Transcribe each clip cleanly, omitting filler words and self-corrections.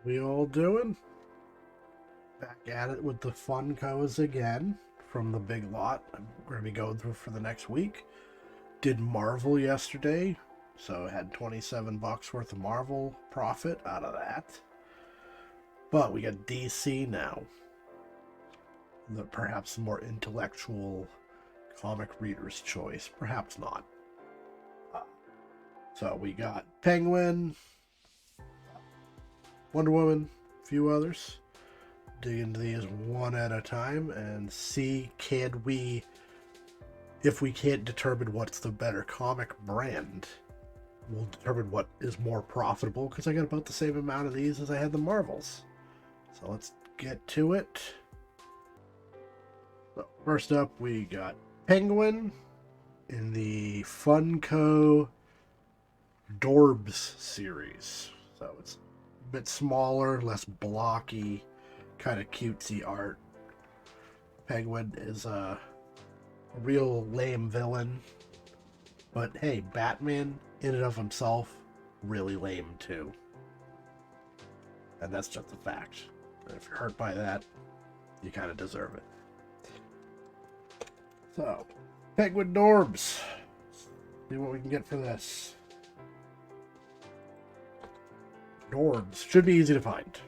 We all doing? Back at it with the Funkos again from the big lot I'm going to be going through for the next week. Did Marvel yesterday, so had 27 bucks worth of Marvel profit out of that. But we got DC now. Perhaps the more intellectual comic reader's choice. Perhaps not. So we got Penguin, Wonder Woman, a few others. Dig into these one at a time and see if we can't determine what's the better comic brand, we'll determine what is more profitable, because I got about the same amount of these as I had the Marvels. So let's get to it. So first up, we got Penguin in the Funko Dorbs series. So it's a bit smaller, less blocky, kind of cutesy art. Penguin is a real lame villain, but hey, Batman in and of himself really lame too, and that's just a fact. And if you're hurt by that, you kind of deserve it. So, Penguin Dorbs. See what we can get for this. Dorbs should be easy to find,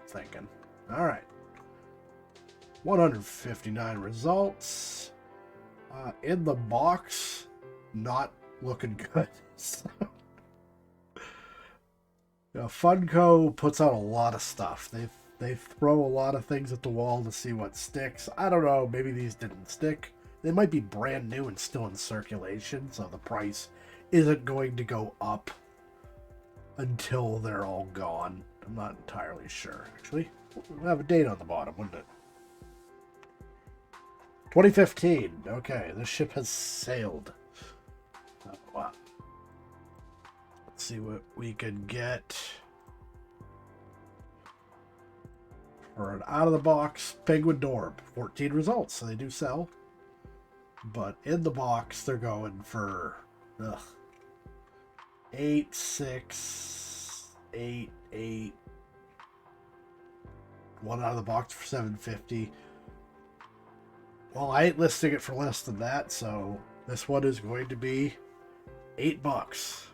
I'm thinking. All right, 159 results. In the box, not looking good. So, Funko puts out a lot of stuff. They throw a lot of things at the wall to see what sticks. I don't know. Maybe these didn't stick. They might be brand new and still in circulation, so the price isn't going to go up until they're all gone. I'm not entirely sure. Actually, we'll have a date on the bottom, wouldn't it? 2015. Okay, this ship has sailed. Oh, wow. Let's see what we could get for an out-of-the-box Penguin Dorb. 14 results, so they do sell. But in the box, they're going for 8, 6, 8, 8. One out of the box for $7.50. Well, I ain't listing it for less than that, so this one is going to be $8.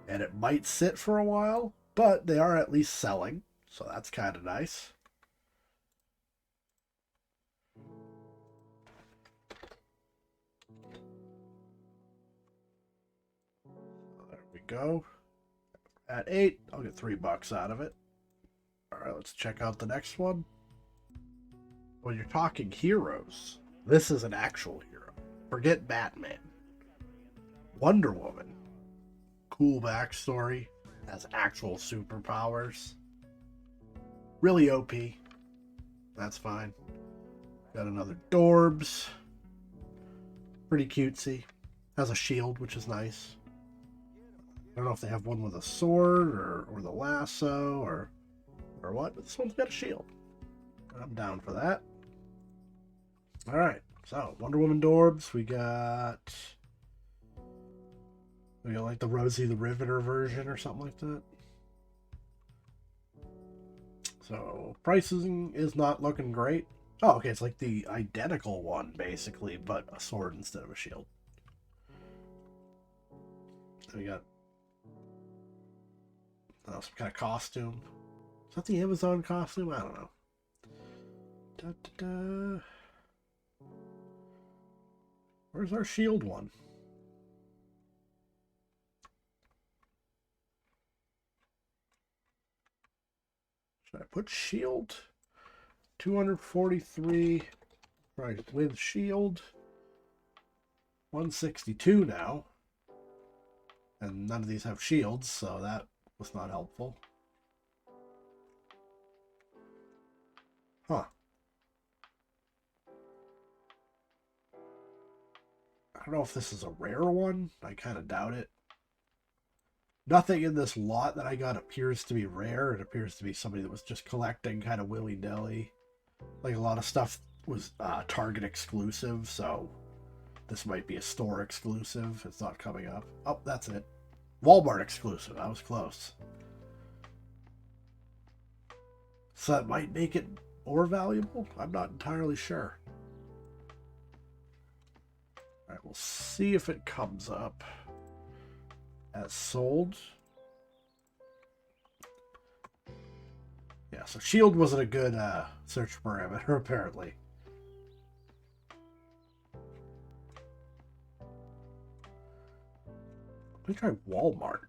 And it might sit for a while, but they are at least selling, so that's kind of nice. There we go. At 8, I'll get $3 out of it. All right, let's check out the next one. When you're talking heroes, this is an actual hero. Forget Batman. Wonder Woman. Cool backstory. Has actual superpowers. Really OP. That's fine. Got another Dorbs. Pretty cutesy. Has a shield, which is nice. I don't know if they have one with a sword or the lasso or what, but this one's got a shield. I'm down for that. All right, so Wonder Woman Dorbs. We got like the Rosie the Riveter version or something like that. So pricing is not looking great. Oh, okay, it's like the identical one basically, but a sword instead of a shield. Then we got some kind of costume. Is that the Amazon costume? I don't know. Da, da, da. Where's our shield one? Should I put shield? 243, right, with shield. 162 now. And none of these have shields, so that was not helpful. Huh. I don't know if this is a rare one. I kind of doubt it. Nothing in this lot that I got appears to be rare. It appears to be somebody that was just collecting kind of willy-nilly. Like a lot of stuff was Target exclusive, so this might be a store exclusive. It's not coming up. Oh, that's it. Walmart exclusive. I was close. So that might make it more valuable. I'm not entirely sure. All right, we'll see if it comes up as sold. Yeah, so shield wasn't a good search parameter, apparently. Let me try Walmart.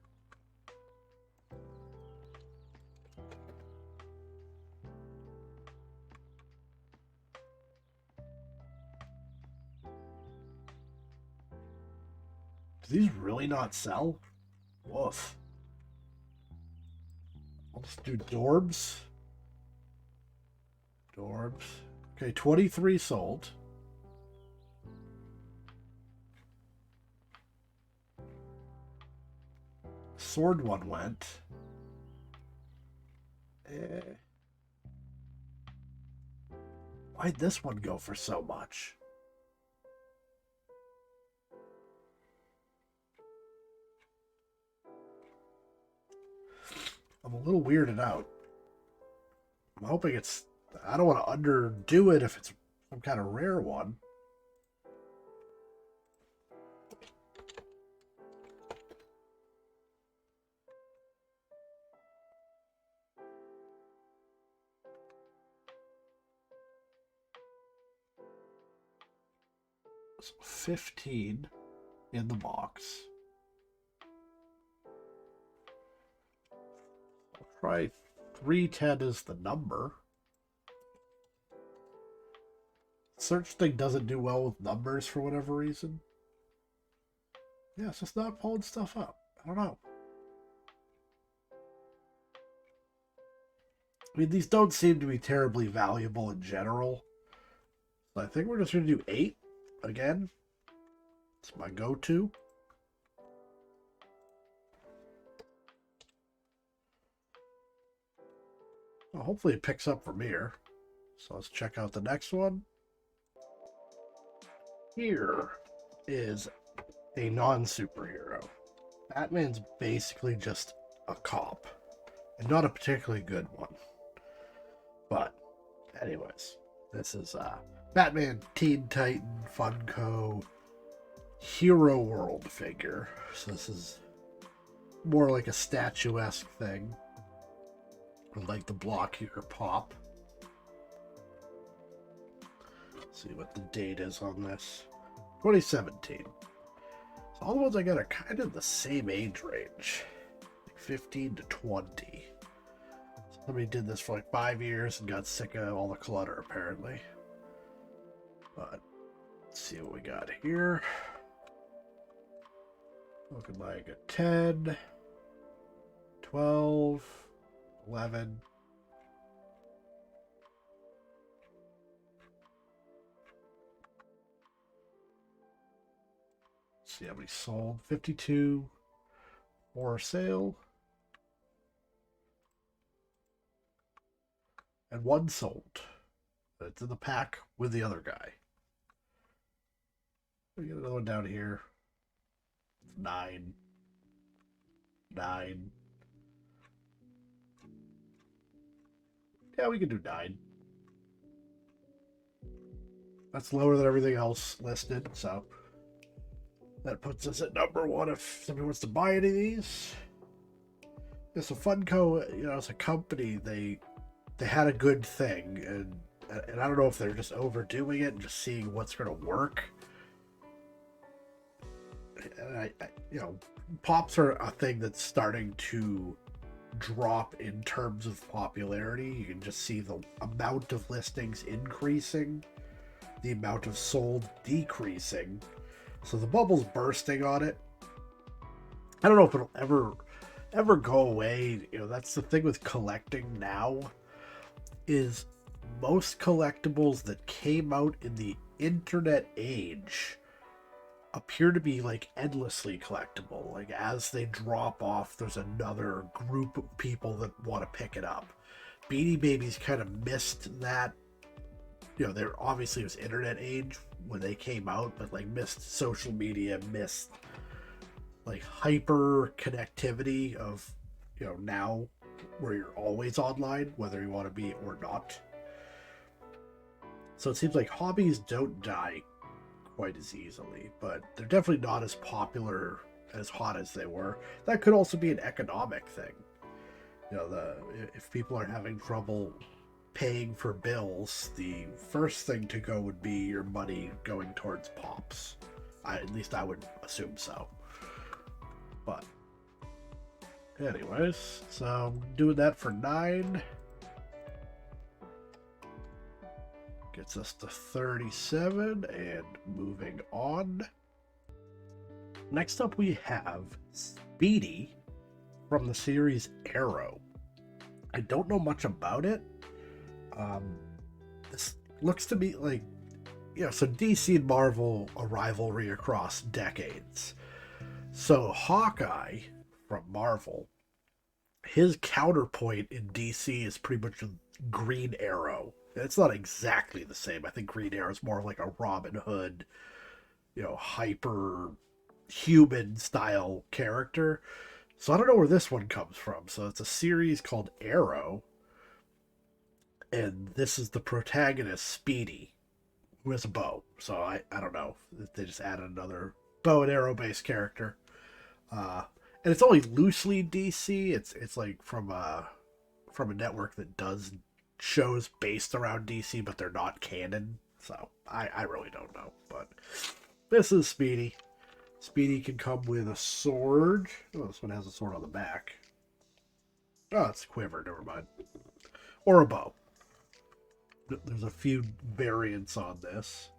Do these really not sell? Woof. I'll just do Dorbs. Dorbs. Okay, 23 sold. Sword one went. Why'd this one go for so much? I'm a little weirded out. I'm hoping it's... I don't want to underdo it if it's some kind of rare one. So 15 in the box. I'll try 310 as the number. Search thing doesn't do well with numbers for whatever reason. Yeah, it's just not pulling stuff up. I don't know. I mean, these don't seem to be terribly valuable in general. So I think we're just going to do 8 again. It's my go-to. Well, hopefully it picks up from here. So let's check out the next one. Here is a non-superhero. Batman's basically just a cop. And not a particularly good one. But, anyways. This is Batman Teen Titan Funko Hero World figure. So this is more like a statuesque thing. With like the block here pop. See what the date is on this. 2017. So all the ones I got are kind of the same age range. Like 15 to 20. Somebody did this for like 5 years and got sick of all the clutter apparently. But let's see what we got here. Looking like a 10, 12, 11. See how many sold. 52 for sale. And 1 sold. It's in the pack with the other guy. We get another one down here. 9. 9. Yeah, we can do 9. That's lower than everything else listed, so that puts us at number 1 if somebody wants to buy any of these. Yeah, so Funko, you know, as a company, they had a good thing, and I don't know if they're just overdoing it and just seeing what's going to work. And I you know, pops are a thing that's starting to drop in terms of popularity. You can just see the amount of listings increasing, the amount of sold decreasing. So the bubble's bursting on it. I don't know if it'll ever go away. You know, that's the thing with collecting now, is most collectibles that came out in the internet age appear to be like endlessly collectible. Like as they drop off, there's another group of people that want to pick it up. Beanie Babies kind of missed that. You know, there obviously was internet age when they came out, but like missed social media, missed like hyper connectivity of now where you're always online, whether you want to be or not. So it seems like hobbies don't die quite as easily, but they're definitely not as popular, as hot as they were. That could also be an economic thing. If people are having trouble paying for bills, the first thing to go would be your money going towards pops. At least I would assume so. But anyways, so I'm doing that for 9. Gets us to 37 and moving on. Next up we have Speedy from the series Arrow. I don't know much about it. This looks to me like, so DC and Marvel, a rivalry across decades. So Hawkeye from Marvel, his counterpoint in DC is pretty much Green Arrow. It's not exactly the same. I think Green Arrow is more of like a Robin Hood, hyper human style character. So I don't know where this one comes from. So it's a series called Arrow, and this is the protagonist, Speedy, who has a bow. So I don't know if they just added another bow and arrow based character. And it's only loosely DC. It's like from a network that does shows based around DC, but they're not canon. So I really don't know. But this is Speedy. Speedy can come with a sword. Oh, this one has a sword on the back. Oh, it's a quiver. Never mind. Or a bow. There's a few variants on this.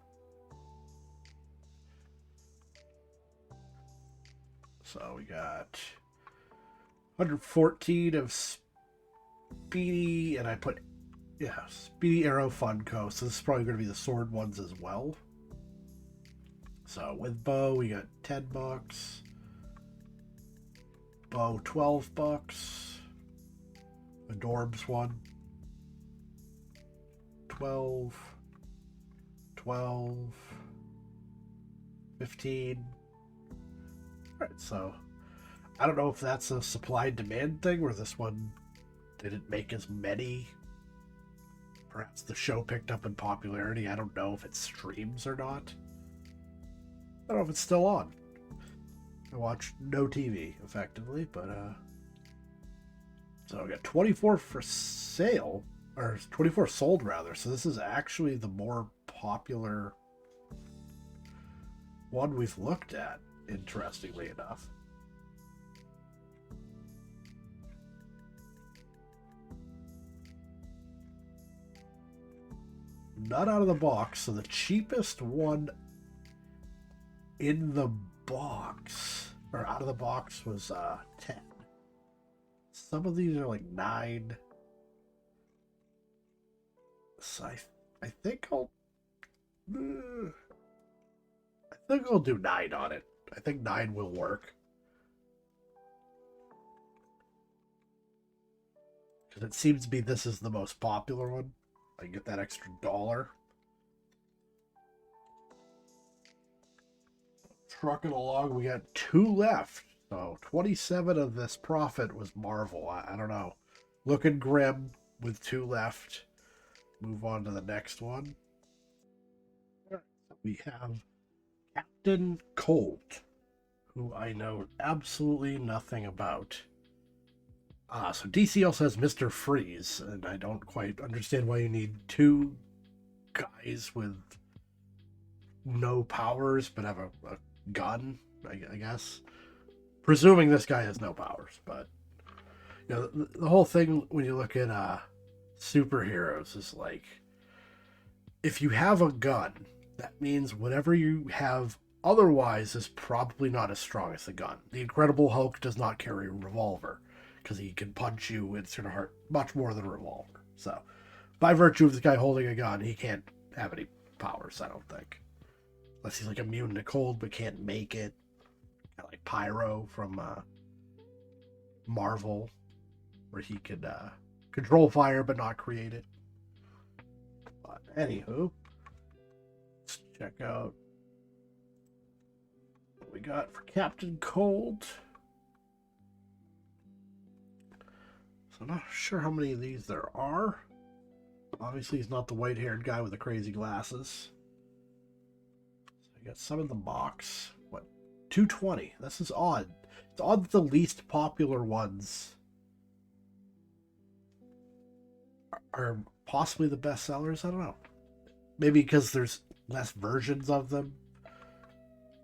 So we got 114 of Speedy, and I put, Speedy Arrow Funko. So this is probably going to be the sword ones as well. So with bow, we got $10. Bow, $12. Adorbs one. 12. 15. Alright, so I don't know if that's a supply and demand thing where this one didn't make as many. Perhaps the show picked up in popularity. I don't know if it streams or not. I don't know if it's still on. I watch no TV effectively, but so I got 24 for sale, or 24 sold rather. So this is actually the more popular one we've looked at, interestingly enough. Not out of the box, so the cheapest one in the box, or out of the box, was 10. Some of these are like 9. So I think I'll do 9 on it. I think 9 will work. Because it seems to be this is the most popular one. I get that extra $1. Trucking along, we got 2 left. So 27 of this profit was Marvel. I don't know. Looking grim with 2 left. Move on to the next one. We have Captain Cold, who I know absolutely nothing about. So DC also has Mr. Freeze, and I don't quite understand why you need 2 guys with no powers but have a gun, I guess. Presuming this guy has no powers, but the whole thing when you look at superheroes is like, if you have a gun, that means whatever you have otherwise is probably not as strong as the gun. The Incredible Hulk does not carry a revolver because he can punch you in the heart much more than a revolver. So by virtue of this guy holding a gun, he can't have any powers, I don't think. Unless he's like immune to cold but can't make it. Kind of like Pyro from Marvel, where he could control fire but not create it. But anywho, let's check out what we got for Captain Cold. I'm not sure how many of these there are. Obviously, he's not the white-haired guy with the crazy glasses. So I got some in the box. What? 220. This is odd. It's odd that the least popular ones are possibly the best sellers. I don't know. Maybe because there's less versions of them.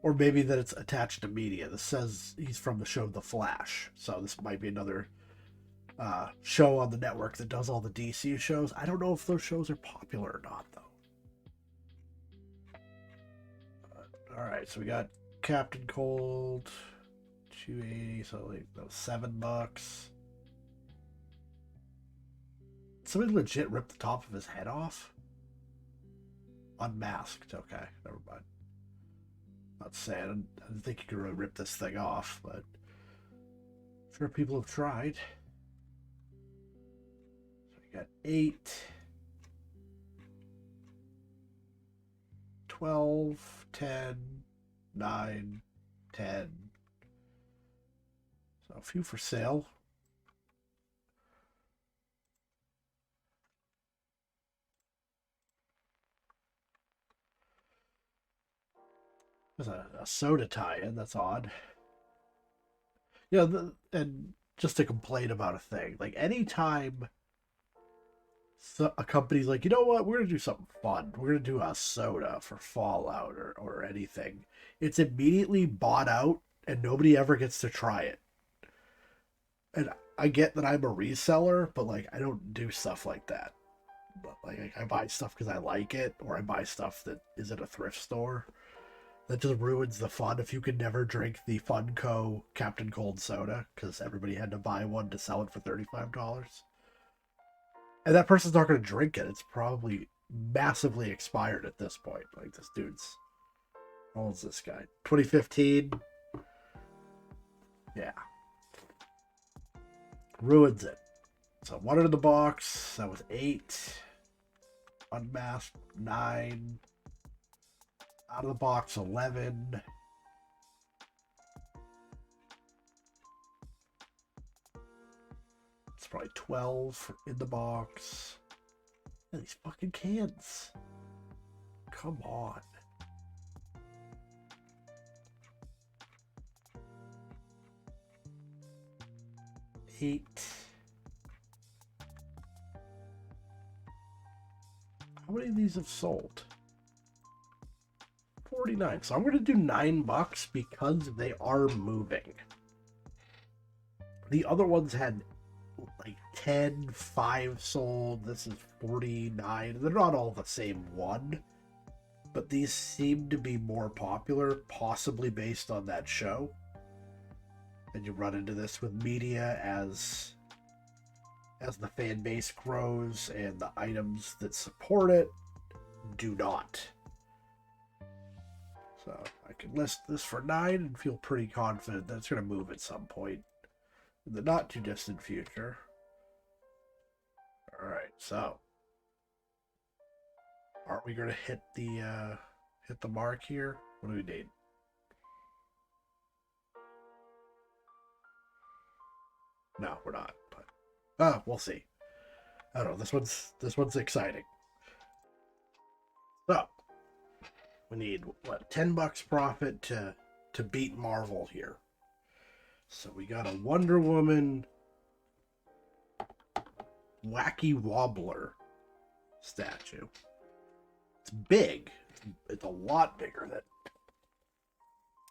Or maybe that it's attached to media. This says he's from the show The Flash. So this might be another show on the network that does all the DC shows. I don't know if those shows are popular or not, though. Alright, so we got Captain Cold, 280, so like that was $7. Somebody legit ripped the top of his head off? Unmasked. Okay, never mind. Not saying I didn't think you could really rip this thing off, but I'm sure people have tried. So we got 8, 12, 10, 9, 10. So a few for sale. There's a soda tie-in. That's odd. Yeah, and just to complain about a thing, like anytime a company's like, you know what, we're gonna do something fun. We're gonna do a soda for Fallout or anything. It's immediately bought out, and nobody ever gets to try it. And I get that I'm a reseller, but like I don't do stuff like that. But like I buy stuff because I like it, or I buy stuff that is at a thrift store. That just ruins the fun if you could never drink the Funko Captain Cold soda because everybody had to buy one to sell it for $35. And that person's not going to drink it. It's probably massively expired at this point. Like, this dude's... How old is this guy? 2015? Yeah. Ruins it. So, one in the box. That was 8. Unmasked, 9. Out of the box, 11. It's probably 12 in the box. Yeah, these fucking cans. Come on. Eight. How many of these have sold? 49. So I'm going to do $9 because they are moving. The other ones had like 10, 5 sold. This is 49. They're not all the same one, but these seem to be more popular, possibly based on that show. And you run into this with media as the fan base grows and the items that support it do not. So I can list this for 9 and feel pretty confident that it's going to move at some point in the not too distant future. All right, so aren't we going to hit the mark here? What do we need? No, we're not. But we'll see. I don't know. This one's exciting. So we need what, $10 profit to beat Marvel here. So we got a Wonder Woman Wacky Wobbler statue. It's big. It's a lot bigger than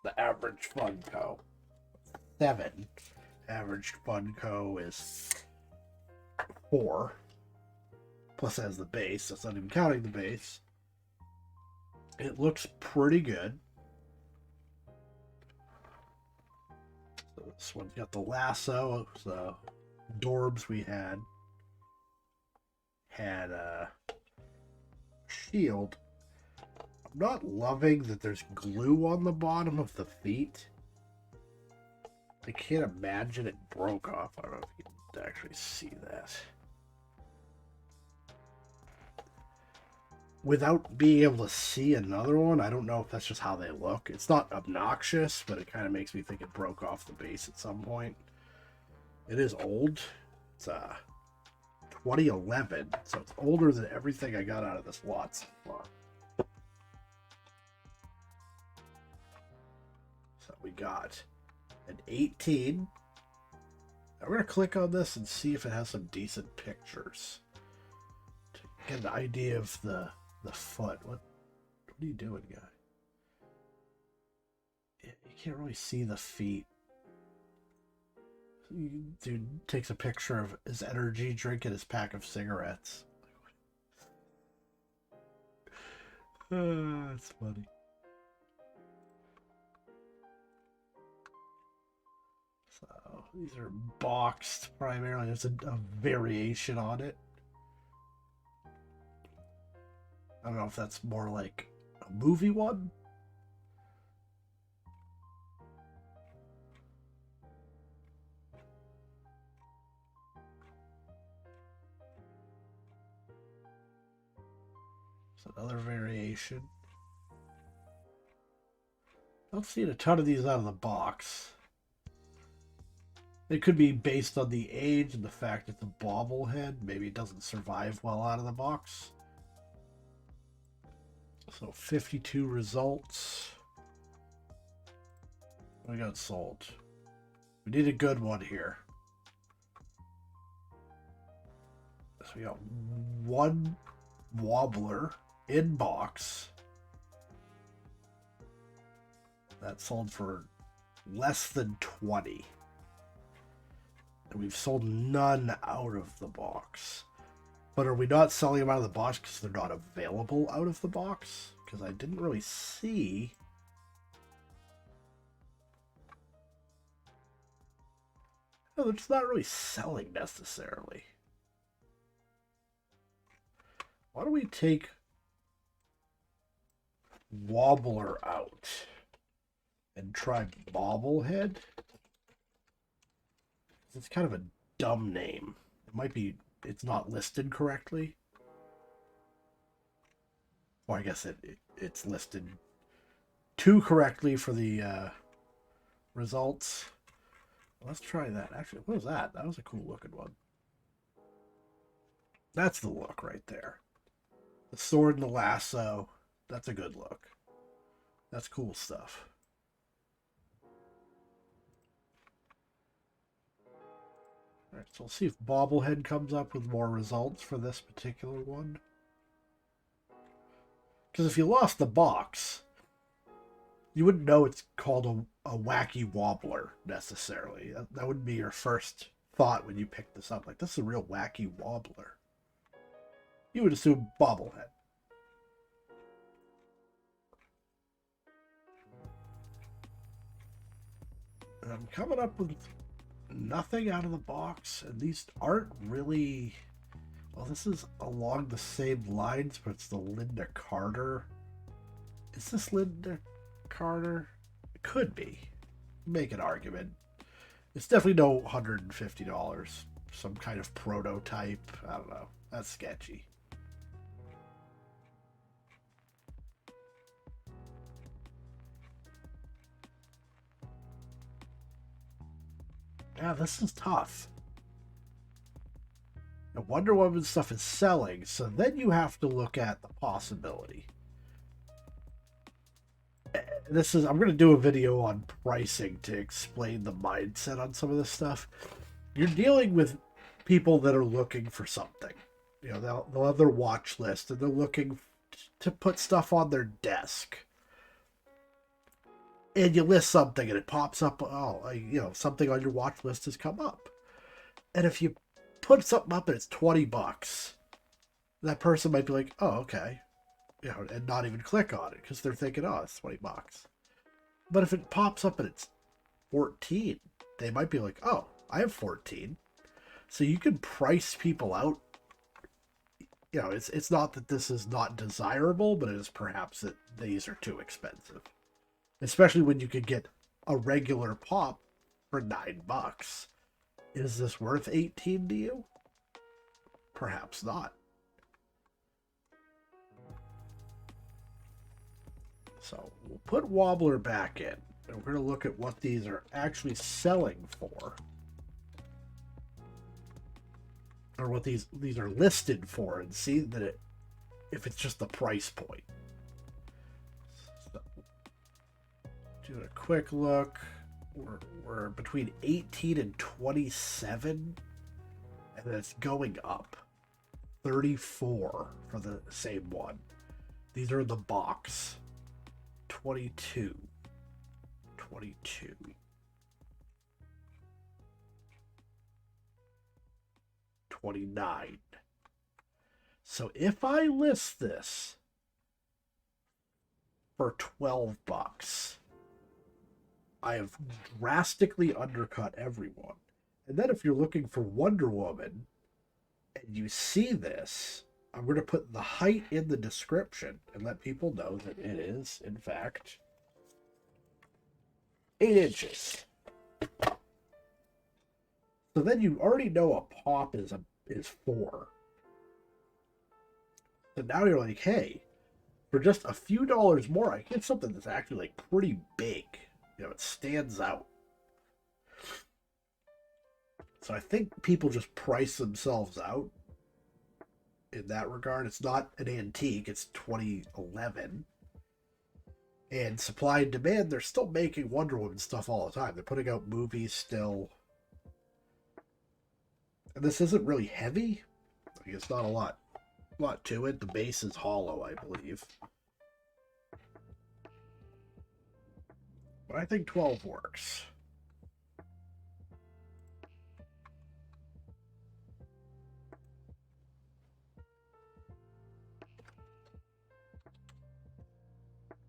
the average Funko. 7. Average Funko is 4. Plus has the base. That's not even counting the base. It looks pretty good. So this one's got the lasso. The Dorbs we had a shield. I'm not loving that there's glue on the bottom of the feet. I can't imagine it broke off. I don't know if you can actually see that. Without being able to see another one, I don't know if that's just how they look. It's not obnoxious, but it kind of makes me think it broke off the base at some point. It is old. It's 2011, so it's older than everything I got out of this lot so far. So we got an 18. Now we're going to click on this and see if it has some decent pictures to get an idea of the foot. What are you doing, guy? You can't really see the feet. Dude takes a picture of his energy drink and his pack of cigarettes. That's funny. So these are boxed primarily. There's a variation on it. I don't know if that's more like a movie one. Another variation. I don't see a ton of these out of the box. It could be based on the age and the fact it's a bobblehead. Maybe it doesn't survive well out of the box. So 52 results. We got sold. We need a good one here. So we got one wobbler in box that sold for less than 20, and we've sold none out of the box. But are we not selling them out of the box because they're not available out of the box? Because I didn't really see. No, they're just not really selling necessarily. Why don't we take Wobbler out and try Bobblehead? It's kind of a dumb name. It might be, it's not listed correctly. Or I guess it's listed too correctly for the results. Let's try that. Actually, what was that? That was a cool looking one. That's the look right there. The sword and the lasso. That's a good look. That's cool stuff. Alright, so we'll see if Bobblehead comes up with more results for this particular one. Because if you lost the box, you wouldn't know it's called a wacky wobbler, necessarily. That wouldn't be your first thought when you pick this up. Like, this is a real wacky wobbler. You would assume Bobblehead. And I'm coming up with nothing out of the box, and these aren't really... Well, this is along the same lines, but it's the Linda Carter. Is this Linda Carter? It could be. Make an argument. It's definitely no $150. Some kind of prototype. I don't know. That's sketchy. Yeah, this is tough. Now, Wonder Woman stuff is selling, so then you have to look at the possibility. This is, I'm going to do a video on pricing to explain the mindset on some of this stuff. You're dealing with people that are looking for something. You know, they'll have their watch list, and they're looking to put stuff on their desk. And you list something, and it pops up, oh, you know, something on your watch list has come up. And if you put something up and it's $20, that person might be like, oh, okay. You know, and not even click on it because they're thinking, oh, it's $20. But if it pops up and it's 14, they might be like, oh, I have 14. So you can price people out. You know, it's not that this is not desirable, but it is perhaps that these are too expensive. Especially when you could get a regular pop for $9. Is this worth 18 to you? Perhaps not. So we'll put Wobbler back in, and we're going to look at what these are actually selling for. or what these are listed for, and see that if it's just the price point. So, doing a quick look, we're between 18 and 27, and then it's going up 34 for the same one. These are in the box. 22. 29. So if I list this for $12, I have drastically undercut everyone. And then if you're looking for Wonder Woman and you see this, I'm going to put the height in the description and let people know that it is, in fact, 8 inches. So then you already know a pop is 4. So now you're like, hey, for just a few dollars more, I get something that's actually like pretty big. You know, it stands out. So I think people just price themselves out in that regard. It's not an antique, it's 2011. And supply and demand, they're still making Wonder Woman stuff all the time. They're putting out movies still. And this isn't really heavy. Like, it's not a lot to it. The base is hollow, I believe. But I think 12 works.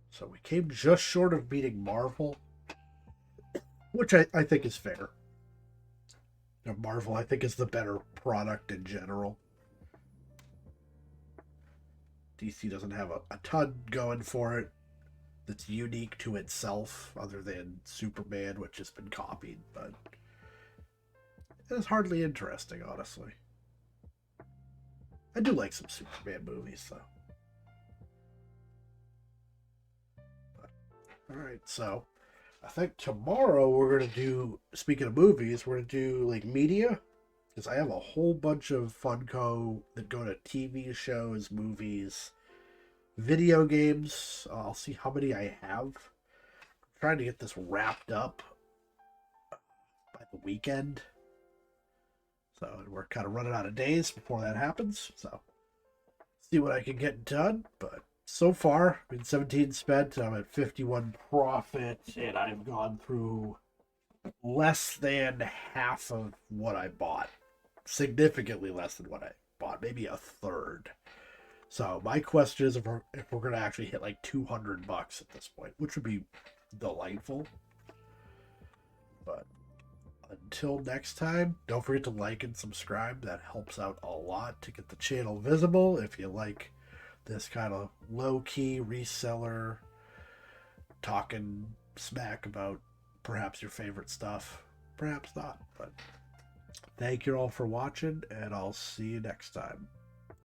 So we came just short of beating Marvel, which I think is fair. You know, Marvel, I think, is the better product in general. DC doesn't have a ton going for it that's unique to itself, other than Superman, which has been copied, but it's hardly interesting, honestly. I do like some Superman movies, though. Alright, so I think tomorrow we're going to do, speaking of movies, we're going to do like media, because I have a whole bunch of Funko that go to TV shows, movies, video games. I'll see how many I have. I'm trying to get this wrapped up by the weekend. So we're kind of running out of days before that happens. So see what I can get done. But so far, I've been 17 spent. I'm at 51 profit, and I've gone through less than half of what I bought. Significantly less than what I bought. Maybe a third. So my question is if we're going to actually hit like $200 at this point, which would be delightful. But until next time, don't forget to like and subscribe. That helps out a lot to get the channel visible. If you like this kind of low-key reseller talking smack about perhaps your favorite stuff, perhaps not. But thank you all for watching, and I'll see you next time.